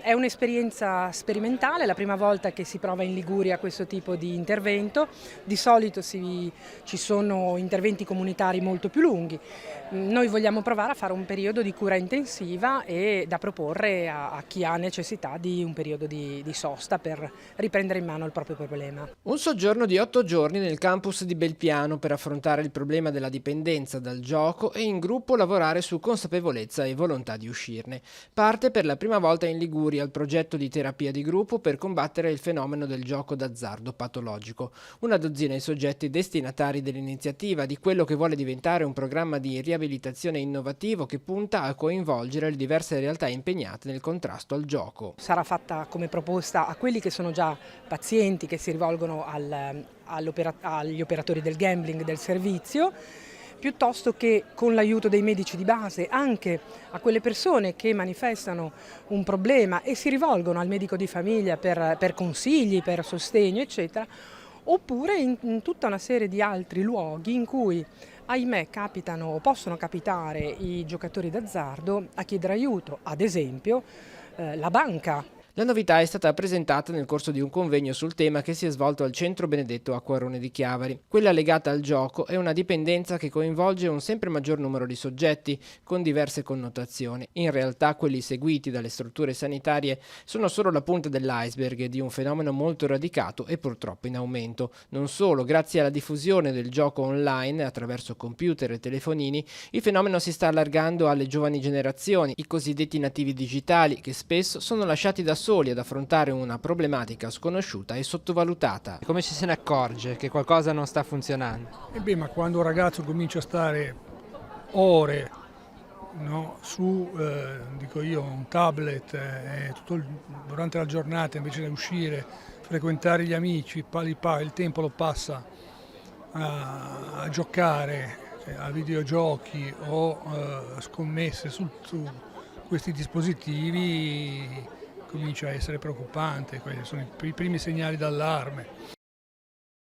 È un'esperienza sperimentale, è la prima volta che si prova in Liguria questo tipo di intervento. Di solito ci sono interventi comunitari molto più lunghi. Noi vogliamo provare a fare un periodo di cura intensiva e da proporre a chi ha necessità di un periodo di sosta per riprendere in mano il proprio problema. Un soggiorno di 8 giorni nel campus di Belpiano per affrontare il problema della dipendenza dal gioco e in gruppo lavorare su consapevolezza e volontà di uscirne. Parte per la prima volta in Liguria il progetto di terapia di gruppo per combattere il fenomeno del gioco d'azzardo patologico. Una dozzina di soggetti destinatari dell'iniziativa, di quello che vuole diventare un programma di riabilitazione innovativo che punta a coinvolgere le diverse realtà impegnate nel contrasto al gioco. Sarà fatta come proposta a quelli che sono già pazienti, che si rivolgono agli operatori del gambling del servizio, piuttosto che con l'aiuto dei medici di base anche a quelle persone che manifestano un problema e si rivolgono al medico di famiglia per consigli, per sostegno, eccetera, oppure in tutta una serie di altri luoghi in cui, ahimè, capitano o possono capitare i giocatori d'azzardo a chiedere aiuto, ad esempio la banca. La novità è stata presentata nel corso di un convegno sul tema che si è svolto al Centro Benedetto Acquarone di Chiavari. Quella legata al gioco è una dipendenza che coinvolge un sempre maggior numero di soggetti, con diverse connotazioni. In realtà quelli seguiti dalle strutture sanitarie sono solo la punta dell'iceberg di un fenomeno molto radicato e purtroppo in aumento. Non solo, grazie alla diffusione del gioco online attraverso computer e telefonini, il fenomeno si sta allargando alle giovani generazioni, i cosiddetti nativi digitali, che spesso sono lasciati da soli ad affrontare una problematica sconosciuta e sottovalutata. Come ci se ne accorge che qualcosa non sta funzionando? Ma quando un ragazzo comincia a stare ore, no, su, dico io, un tablet durante la giornata invece di uscire, frequentare gli amici, il tempo lo passa a giocare a videogiochi o scommesse su questi dispositivi, comincia a essere preoccupante. Questi sono i primi segnali d'allarme.